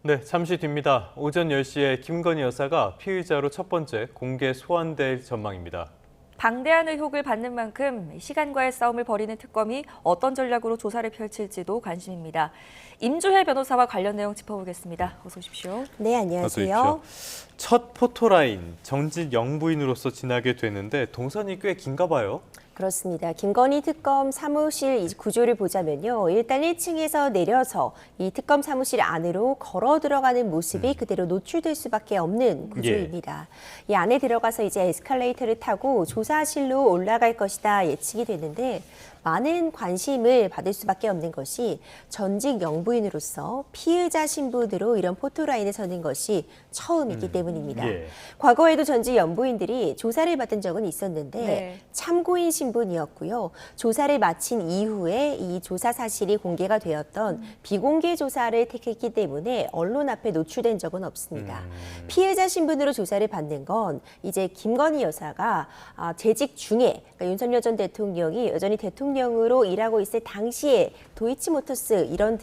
네, 잠시 뒤입니다. 오전 10시에 김건희 여사가 피의자로 첫 번째 공개 소환될 전망입니다. 방대한 의혹을 받는 만큼 시간과의 싸움을 벌이는 특검이 어떤 전략으로 조사를 펼칠지도 관심입니다. 임조혜 변호사와 관련 내용 짚어보겠습니다. 어서 오십시오. 네, 안녕하세요. 첫 포토라인, 정직 영부인으로서 지나게 되는데 동선이 꽤 긴가 봐요. 그렇습니다. 김건희 특검 사무실 구조를 보자면요. 일단 1층에서 내려서 이 특검 사무실 안으로 걸어 들어가는 모습이 그대로 노출될 수밖에 없는 구조입니다. 이 안에 들어가서 이제 에스컬레이터를 타고 조사실로 올라갈 것이다 예측이 되는데 많은 관심을 받을 수밖에 없는 것이 전직 영부인으로서 피의자 신분으로 이런 포토라인에 서는 것이 처음이기 때문입니다. 과거에도 전직 영부인들이 조사를 받은 적은 있었는데 참고인 신분이었고요. 조사를 마친 이후에 이 조사 사실이 공개가 되었던 비공개 조사를 택했기 때문에 언론 앞에 노출된 적은 없습니다. 피해자 신분으로 조사를 받는 건 이제 김건희 여사가 재직 중에 그러니까 윤석열 전 대통령이 여전히 대통령으로 일하고 있을 당시에 도이치모터스 이런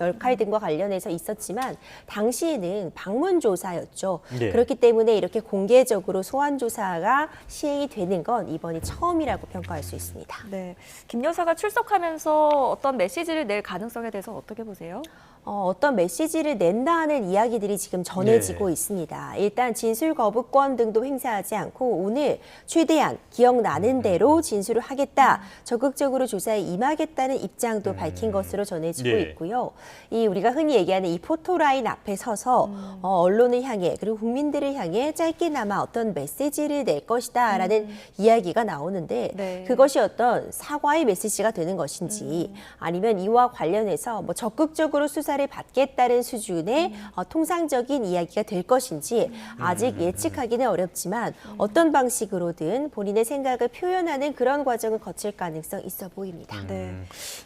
역할 등과 관련해서 있었지만 당시에는 방문 조사였죠. 그렇기 때문에 이렇게 공개적으로 소환 조사가 시행이 되는 건 이번이 처음이라고 평가할 수 있습니다. 네, 김 여사가 출석하면서 어떤 메시지를 낼 가능성에 대해서 어떻게 보세요? 어떤 메시지를 낸다는 이야기들이 지금 전해지고 있습니다. 일단 진술 거부권 등도 행사하지 않고 오늘 최대한 기억나는 대로 진술을 하겠다, 적극적으로 조사에 임하겠다는 입장도 밝힌 것으로 전해지고 있고요. 이 우리가 흔히 얘기하는 이 포토라인 앞에 서서 언론을 향해 그리고 국민들을 향해 짧게나마 어떤 메시지를 낼 것이다라는 이야기가 나오는데 그것이 어떤 사과의 메시지가 되는 것인지 아니면 이와 관련해서 뭐 적극적으로 수사를 받겠다는 수준의 통상적인 이야기가 될 것인지 아직 예측하기는 어렵지만 어떤 방식으로든 본인의 생각을 표현하는 그런 과정을 거칠 가능성 있어 보입니다.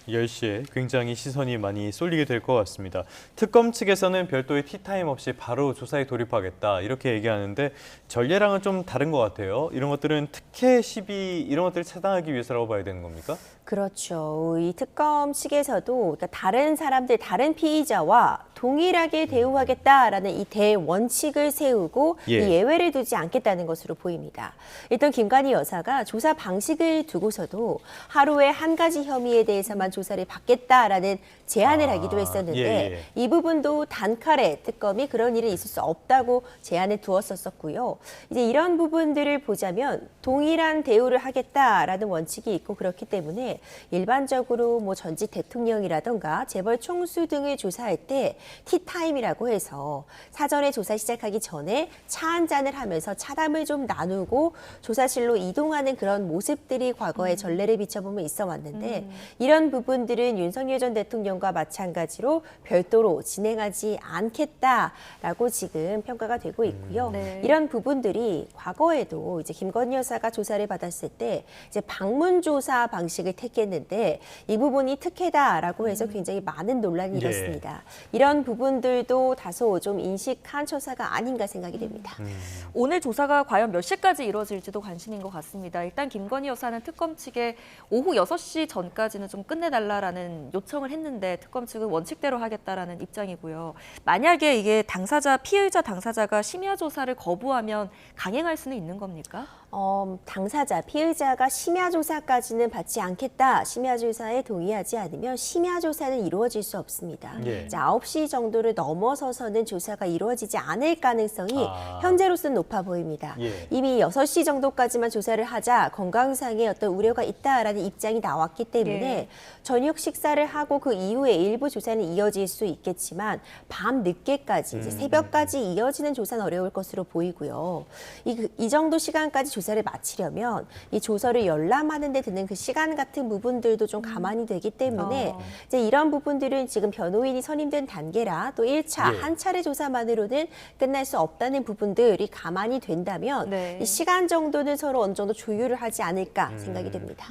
10시에 굉장히 시선이 많이 쏠리게 될 것 같습니다. 특검 측에서는 별도의 티타임 없이 바로 조사에 돌입하겠다 이렇게 얘기하는데 전례랑은 좀 다른 것 같아요. 이런 것들은 특혜 시비 이런 것들을 차단하기 위해서라고 봐야 되는 겁니까? 그렇죠. 이 특검 측에서도 그러니까 다른 사람들, 다른 피의자와 동일하게 대우하겠다라는 이 대원칙을 세우고 이 예외를 두지 않겠다는 것으로 보입니다. 일단 김건희 여사가 조사 방식을 두고서도 하루에 한 가지 혐의에 대해서만 조사를 받겠다라는 제안을 하기도 했었는데 이 부분도 단칼에 특검이 그런 일이 있을 수 없다고 제안을 두었었고요. 이제 이런 부분들을 보자면 동일한 대우를 하겠다라는 원칙이 있고 그렇기 때문에 일반적으로 뭐 전직 대통령이라던가 재벌 총수 등을 조사할 때 티타임이라고 해서 사전에 조사 시작하기 전에 차 한 잔을 하면서 차담을 좀 나누고 조사실로 이동하는 그런 모습들이 과거에 전례를 비춰보면 있어 왔는데 이런 부분들은 윤석열 전 대통령과 마찬가지로 별도로 진행하지 않겠다라고 지금 평가가 되고 있고요. 이런 부분들이 과거에도 이제 김건희 여사가 조사를 받았을 때 이제 방문 조사 방식을 택했는데 이 부분이 특혜다라고 해서 굉장히 많은 논란이 일었습니다. 이런 부분들도 다소 좀 인식한 처사가 아닌가 생각이 됩니다. 오늘 조사가 과연 몇 시까지 이루어질지도 관심인 것 같습니다. 일단 김건희 여사는 특검 측에 오후 6시 전까지는 좀 끝내달라라는 요청을 했는데 특검 측은 원칙대로 하겠다라는 입장이고요. 만약에 이게 피의자 당사자가 심야 조사를 거부하면 강행할 수는 있는 겁니까? 당사자, 피의자가 심야 조사까지는 받지 않겠다, 심야 조사에 동의하지 않으면 심야 조사는 이루어질 수 없습니다. 이제 9시 정도를 넘어서서는 조사가 이루어지지 않을 가능성이 현재로서는 높아 보입니다. 이미 6시 정도까지만 조사를 하자 건강상의 어떤 우려가 있다라는 입장이 나왔기 때문에 저녁 식사를 하고 그 이후에 일부 조사는 이어질 수 있겠지만 밤 늦게까지, 이제 새벽까지 이어지는 조사는 어려울 것으로 보이고요. 이 정도 시간까지 조사를 마치려면 이 조서를 열람하는 데 드는 그 시간 같은 부분들도 좀 감안이 되기 때문에 이제 이런 부분들은 지금 변호인이 선임된 단계라 또 1차, 한 차례 조사만으로는 끝날 수 없다는 부분들이 감안이 된다면 이 시간 정도는 서로 어느 정도 조율을 하지 않을까 생각이 됩니다.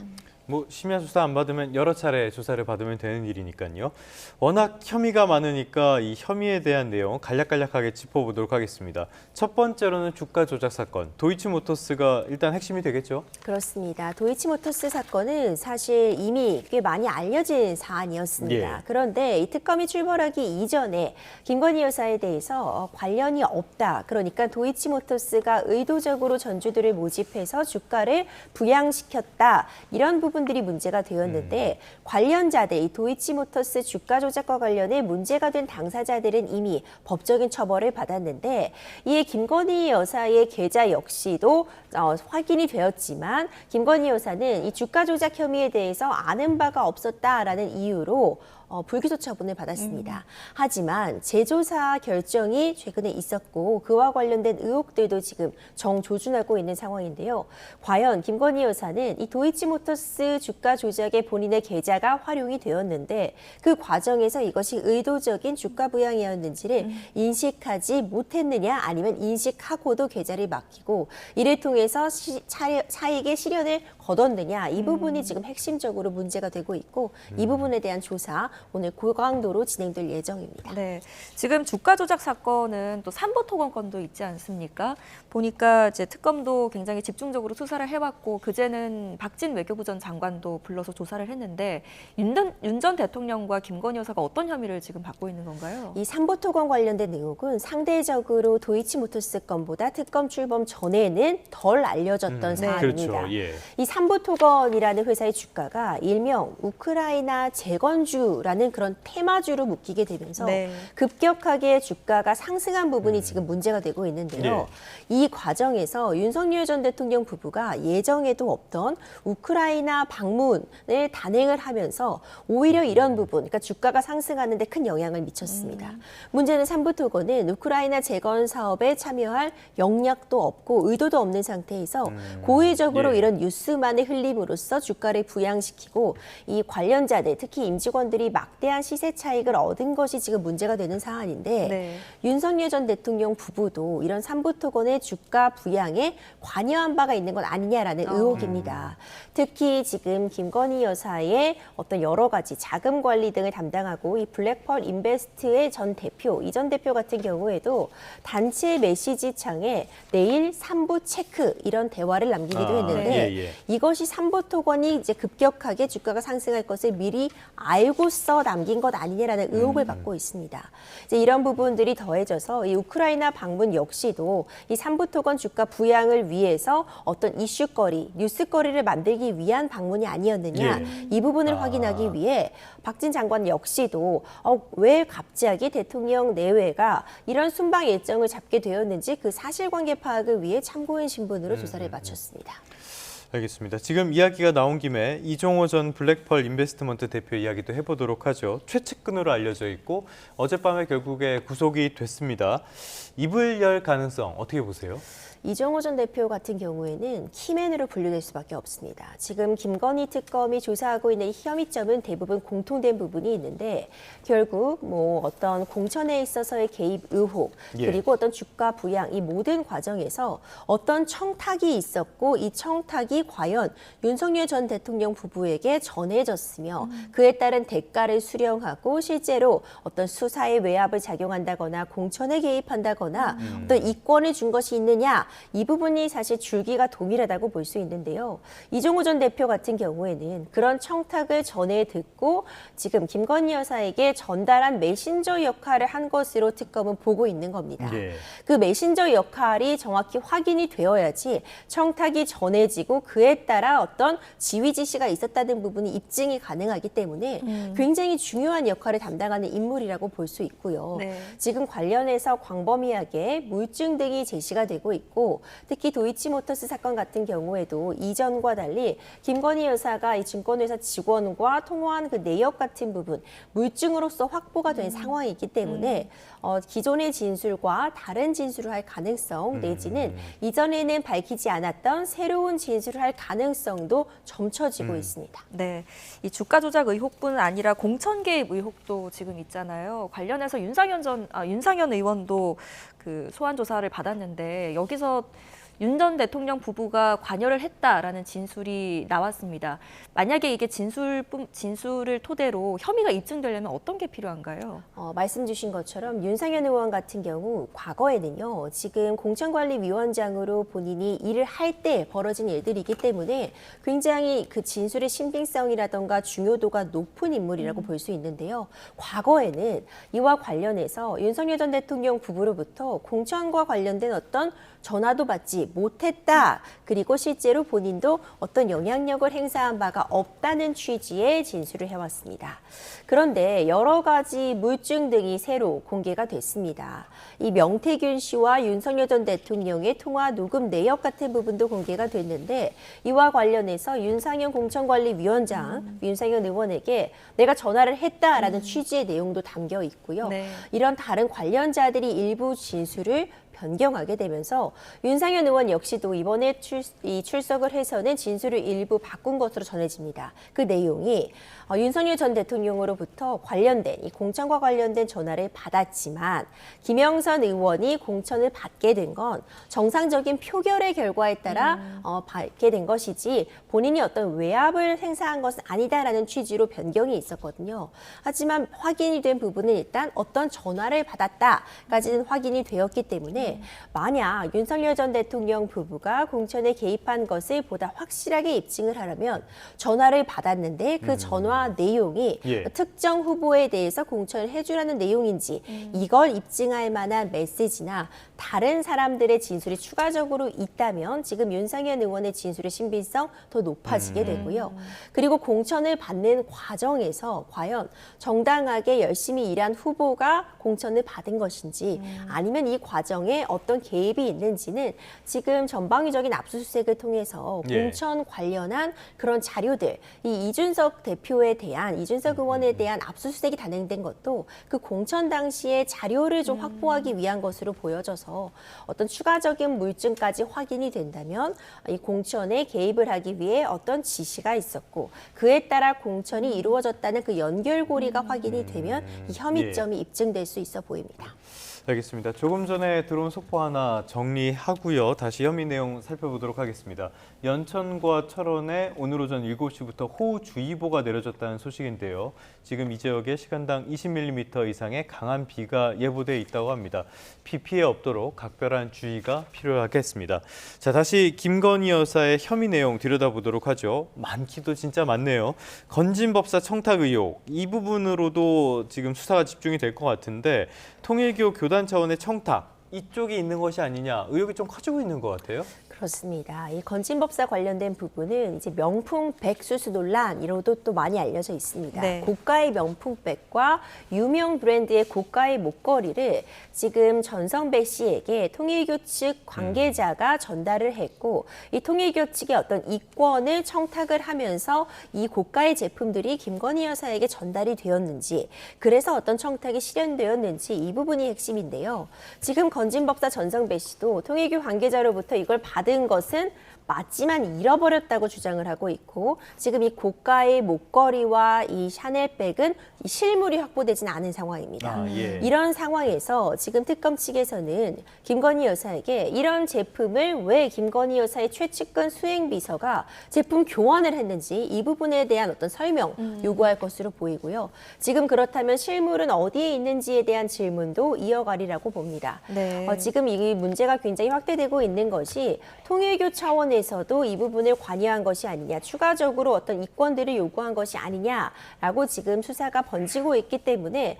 뭐 심야 조사 안 받으면 여러 차례 조사를 받으면 되는 일이니까요. 워낙 혐의가 많으니까 이 혐의에 대한 내용 간략간략하게 짚어보도록 하겠습니다. 첫 번째로는 주가 조작 사건. 도이치모터스가 일단 핵심이 되겠죠? 그렇습니다. 도이치모터스 사건은 사실 이미 꽤 많이 알려진 사안이었습니다. 예. 그런데 이 특검이 출범하기 이전에 김건희 여사에 대해서 관련이 없다. 그러니까 도이치모터스가 의도적으로 전주들을 모집해서 주가를 부양시켰다. 이런 부분들이 문제가 되었는데 관련자들, 이 도이치모터스 주가 조작과 관련해 문제가 된 당사자들은 이미 법적인 처벌을 받았는데 이에 김건희 여사의 계좌 역시도 확인이 되었지만 김건희 여사는 이 주가 조작 혐의에 대해서 아는 바가 없었다라는 이유로 불기소 처분을 받았습니다. 하지만 재조사 결정이 최근에 있었고 그와 관련된 의혹들도 지금 정조준하고 있는 상황인데요. 과연 김건희 여사는 이 도이치모터스 주가 조작에 본인의 계좌가 활용이 되었는데 그 과정에서 이것이 의도적인 주가 부양이었는지를 인식하지 못했느냐 아니면 인식하고도 계좌를 맡기고 이를 통해서 차익의 실현을 거뒀느냐 이 부분이 지금 핵심적으로 문제가 되고 있고 이 부분에 대한 조사 오늘 고강도로 진행될 예정입니다. 네, 지금 주가 조작 사건은 또 삼보토건 건도 있지 않습니까? 보니까 이제 특검도 굉장히 집중적으로 수사를 해왔고 그제는 박진 외교부 전 장관도 불러서 조사를 했는데 윤 전 대통령과 김건희 여사가 어떤 혐의를 지금 받고 있는 건가요? 이 삼보토건 관련된 의혹은 상대적으로 도이치모터스 건보다 특검 출범 전에는 덜 알려졌던 사안입니다. 그렇죠. 예. 이 삼보토건이라는 회사의 주가가 일명 우크라이나 재건주라는 그런 테마주로 묶이게 되면서 네. 급격하게 주가가 상승한 부분이 지금 문제가 되고 있는데요. 이 과정에서 윤석열 전 대통령 부부가 예정에도 없던 우크라이나 방문을 단행을 하면서 오히려 이런 부분, 그러니까 주가가 상승하는 데 큰 영향을 미쳤습니다. 문제는 삼보토건은 우크라이나 재건 사업에 참여할 역량도 없고 의도도 없는 상태에서 고의적으로 예. 이런 뉴스만을 흘림으로써 주가를 부양시키고 이 관련자들, 특히 임직원들이 막대한 시세 차익을 얻은 것이 지금 문제가 되는 사안인데 네. 윤석열 전 대통령 부부도 이런 삼보토건의 주가 부양에 관여한 바가 있는 것 아니냐라는 의혹입니다. 특히 지금 김건희 여사의 어떤 여러 가지 자금 관리 등을 담당하고 이 블랙펄 인베스트의 전 대표, 이 전 대표 같은 경우에도 단체 메시지 창에 내일 삼보 체크 이런 대화를 남기기도 했는데 예. 이것이 삼보토건이 이제 급격하게 주가가 상승할 것을 미리 알고서 남긴 것 아니냐라는 의혹을 받고 있습니다. 이제 이런 부분들이 더해져서 이 우크라이나 방문 역시도 이 삼보토건 주가 부양을 위해서 어떤 이슈거리, 뉴스거리를 만들기 위한 방문이 아니었느냐 이 부분을 확인하기 위해 박진 장관 역시도 왜 갑자기 대통령 내외가 이런 순방 일정을 잡게 되었는지 그 사실관계 파악을 위해 참고인 신분으로 조사를 마쳤습니다. 알겠습니다. 지금 이야기가 나온 김에 이종호 전 블랙펄 인베스트먼트 대표 이야기도 해보도록 하죠. 최측근으로 알려져 있고 어젯밤에 결국에 구속이 됐습니다. 입을 열 가능성 어떻게 보세요? 이종호 전 대표 같은 경우에는 키맨으로 분류될 수밖에 없습니다. 지금 김건희 특검이 조사하고 있는 이 혐의점은 대부분 공통된 부분이 있는데 결국 뭐 어떤 공천에 있어서의 개입 의혹 그리고 어떤 주가 부양 이 모든 과정에서 어떤 청탁이 있었고 이 청탁이 과연 윤석열 전 대통령 부부에게 전해졌으며 그에 따른 대가를 수령하고 실제로 어떤 수사에 외압을 작용한다거나 공천에 개입한다거나 어떤 이권을 준 것이 있느냐 이 부분이 사실 줄기가 동일하다고 볼 수 있는데요. 이종호 전 대표 같은 경우에는 그런 청탁을 전해 듣고 지금 김건희 여사에게 전달한 메신저 역할을 한 것으로 특검은 보고 있는 겁니다. 그 메신저 역할이 정확히 확인이 되어야지 청탁이 전해지고 그에 따라 어떤 지휘 지시가 있었다는 부분이 입증이 가능하기 때문에 굉장히 중요한 역할을 담당하는 인물이라고 볼 수 있고요. 네. 지금 관련해서 광범위하게 물증 등이 제시가 되고 있고 특히 도이치모터스 사건 같은 경우에도 이전과 달리 김건희 여사가 이 증권회사 직원과 통화한 그 내역 같은 부분 물증으로서 확보가 된 상황이 있기 때문에 기존의 진술과 다른 진술을 할 가능성 내지는 이전에는 밝히지 않았던 새로운 진술을 할 가능성도 점쳐지고 있습니다. 네, 이 주가 조작 의혹뿐 아니라 공천 개입 의혹도 지금 있잖아요. 관련해서 윤상현 의원도 그 소환 조사를 받았는데 여기서 윤 전 대통령 부부가 관여를 했다라는 진술이 나왔습니다. 만약에 이게 진술을 토대로 혐의가 입증되려면 어떤 게 필요한가요? 말씀 주신 것처럼 윤상현 의원 같은 경우 과거에는요, 지금 공천관리위원장으로 본인이 일을 할 때 벌어진 일들이기 때문에 굉장히 그 진술의 신빙성이라던가 중요도가 높은 인물이라고 볼 수 있는데요. 과거에는 이와 관련해서 윤석열 전 대통령 부부로부터 공천과 관련된 어떤 전화도 받지 못했다. 그리고 실제로 본인도 어떤 영향력을 행사한 바가 없다는 취지의 진술을 해왔습니다. 그런데 여러 가지 물증 등이 새로 공개가 됐습니다. 이 명태균 씨와 윤석열 전 대통령의 통화 녹음 내역 같은 부분도 공개가 됐는데 이와 관련해서 윤상현 공천관리위원장, 윤상현 의원에게 내가 전화를 했다라는 취지의 내용도 담겨 있고요. 네. 이런 다른 관련자들이 일부 진술을 변경하게 되면서 윤상현 의원 역시도 이번에 출석을 해서는 진술을 일부 바꾼 것으로 전해집니다. 그 내용이 윤석열 전 대통령으로부터 관련된 이 공천과 관련된 전화를 받았지만 김영선 의원이 공천을 받게 된 건 정상적인 표결의 결과에 따라 받게 된 것이지 본인이 어떤 외압을 행사한 것은 아니다라는 취지로 변경이 있었거든요. 하지만 확인이 된 부분은 일단 어떤 전화를 받았다까지는 확인이 되었기 때문에 만약 윤석열 전 대통령 부부가 공천에 개입한 것을 보다 확실하게 입증을 하려면 전화를 받았는데 그 전화 내용이 특정 후보에 대해서 공천을 해주라는 내용인지 이걸 입증할 만한 메시지나 다른 사람들의 진술이 추가적으로 있다면 지금 윤상현 의원의 진술의 신빙성 더 높아지게 되고요. 그리고 공천을 받는 과정에서 과연 정당하게 열심히 일한 후보가 공천을 받은 것인지 아니면 이 과정에 어떤 개입이 있는지는 지금 전방위적인 압수수색을 통해서 공천 관련한 그런 자료들, 이 이준석 대표에 대한 이준석 의원에 대한 압수수색이 단행된 것도 그 공천 당시의 자료를 좀 확보하기 위한 것으로 보여져서 어떤 추가적인 물증까지 확인이 된다면 이 공천에 개입을 하기 위해 어떤 지시가 있었고 그에 따라 공천이 이루어졌다는 그 연결고리가 확인이 되면 이 혐의점이 입증될 수 있어 보입니다. 알겠습니다. 조금 전에 들어온 속보 하나 정리하고요. 다시 혐의 내용 살펴보도록 하겠습니다. 연천과 철원에 오늘 오전 7시부터 호우주의보가 내려졌다는 소식인데요. 지금 이 지역에 시간당 20mm 이상의 강한 비가 예보돼 있다고 합니다. 비 피해 없도록 각별한 주의가 필요하겠습니다. 자, 다시 김건희 여사의 혐의 내용 들여다보도록 하죠. 많기도 진짜 많네요. 건진법사 청탁 의혹, 이 부분으로도 지금 수사가 집중이 될 것 같은데 통일교 교단 차원의 청탁, 이쪽이 있는 것이 아니냐 의혹이 좀 커지고 있는 것 같아요. 그렇습니다. 이 건진법사 관련된 부분은 이제 명품 백수수 논란이로도 또 많이 알려져 있습니다. 네. 고가의 명품백과 유명 브랜드의 고가의 목걸이를 지금 전성배 씨에게 통일교 측 관계자가 전달을 했고 이 통일교 측의 어떤 이권을 청탁을 하면서 이 고가의 제품들이 김건희 여사에게 전달이 되었는지 그래서 어떤 청탁이 실현되었는지 이 부분이 핵심인데요. 지금 건진법사 전성배 씨도 통일교 관계자로부터 이걸 받은 것은 맞지만 잃어버렸다고 주장을 하고 있고 지금 이 고가의 목걸이와 이 샤넬백은 이 실물이 확보되지는 않은 상황입니다. 이런 상황에서 지금 특검 측에서는 김건희 여사에게 이런 제품을 왜 김건희 여사의 최측근 수행비서가 제품 교환을 했는지 이 부분에 대한 어떤 설명 요구할 것으로 보이고요. 지금 그렇다면 실물은 어디에 있는지에 대한 질문도 이어가리라고 봅니다. 네. 지금 이 문제가 굉장히 확대되고 있는 것이 통일교 차원에서도 이 부분을 관여한 것이 아니냐, 추가적으로 어떤 이권들을 요구한 것이 아니냐라고 지금 수사가 번지고 있기 때문에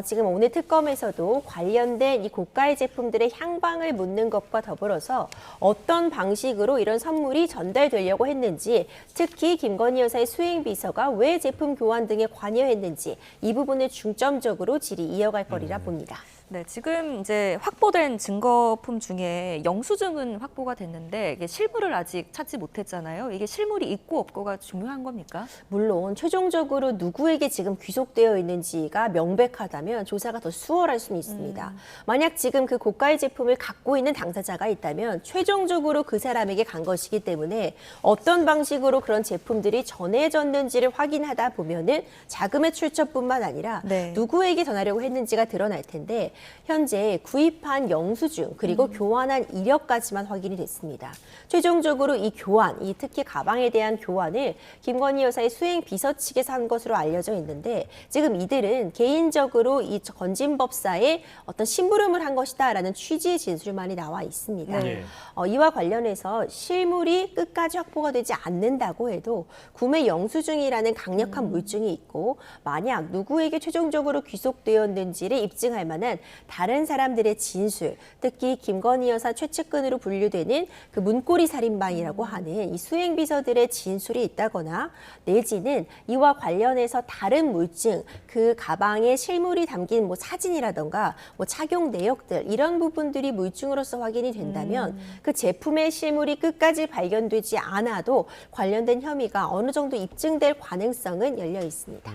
지금 오늘 특검에서도 관련된 이 고가의 제품들의 향방을 묻는 것과 더불어서 어떤 방식으로 이런 선물이 전달되려고 했는지, 특히 김건희 여사의 수행비서가 왜 제품 교환 등에 관여했는지 이 부분을 중점적으로 질의 이어갈 거리라 봅니다. 네, 지금 이제 확보된 증거품 중에 영수증은 확보가 됐는데 이게 실물을 아직 찾지 못했잖아요. 이게 실물이 있고 없고가 중요한 겁니까? 물론 최종적으로 누구에게 지금 귀속되어 있는지가 명백하다면 조사가 더 수월할 수는 있습니다. 만약 지금 그 고가의 제품을 갖고 있는 당사자가 있다면 최종적으로 그 사람에게 간 것이기 때문에 어떤 방식으로 그런 제품들이 전해졌는지를 확인하다 보면은 자금의 출처뿐만 아니라 네. 누구에게 전하려고 했는지가 드러날 텐데 현재 구입한 영수증 그리고 교환한 이력까지만 확인이 됐습니다. 최종적으로 이 교환, 이 특히 가방에 대한 교환을 김건희 여사의 수행 비서 측에서 한 것으로 알려져 있는데 지금 이들은 개인적으로 이 건진법사에 어떤 심부름을 한 것이다라는 취지의 진술만이 나와 있습니다. 네. 이와 관련해서 실물이 끝까지 확보가 되지 않는다고 해도 구매 영수증이라는 강력한 물증이 있고 만약 누구에게 최종적으로 귀속되었는지를 입증할 만한 다른 사람들의 진술, 특히 김건희 여사 최측근으로 분류되는 그 문고리 살인방이라고 하는 이 수행비서들의 진술이 있다거나 내지는 이와 관련해서 다른 물증, 그 가방에 실물이 담긴 뭐 사진이라던가 뭐 착용 내역들 이런 부분들이 물증으로서 확인이 된다면 그 제품의 실물이 끝까지 발견되지 않아도 관련된 혐의가 어느 정도 입증될 가능성은 열려 있습니다.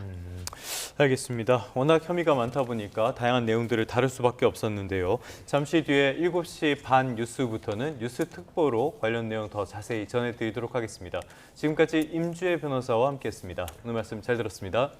알겠습니다. 워낙 혐의가 많다 보니까 다양한 내용들을 다룰 수밖에 없었는데요. 잠시 뒤에 7시 반 뉴스부터는 뉴스 특보로 관련 내용 더 자세히 전해드리도록 하겠습니다. 지금까지 임주혜 변호사와 함께했습니다. 오늘 말씀 잘 들었습니다.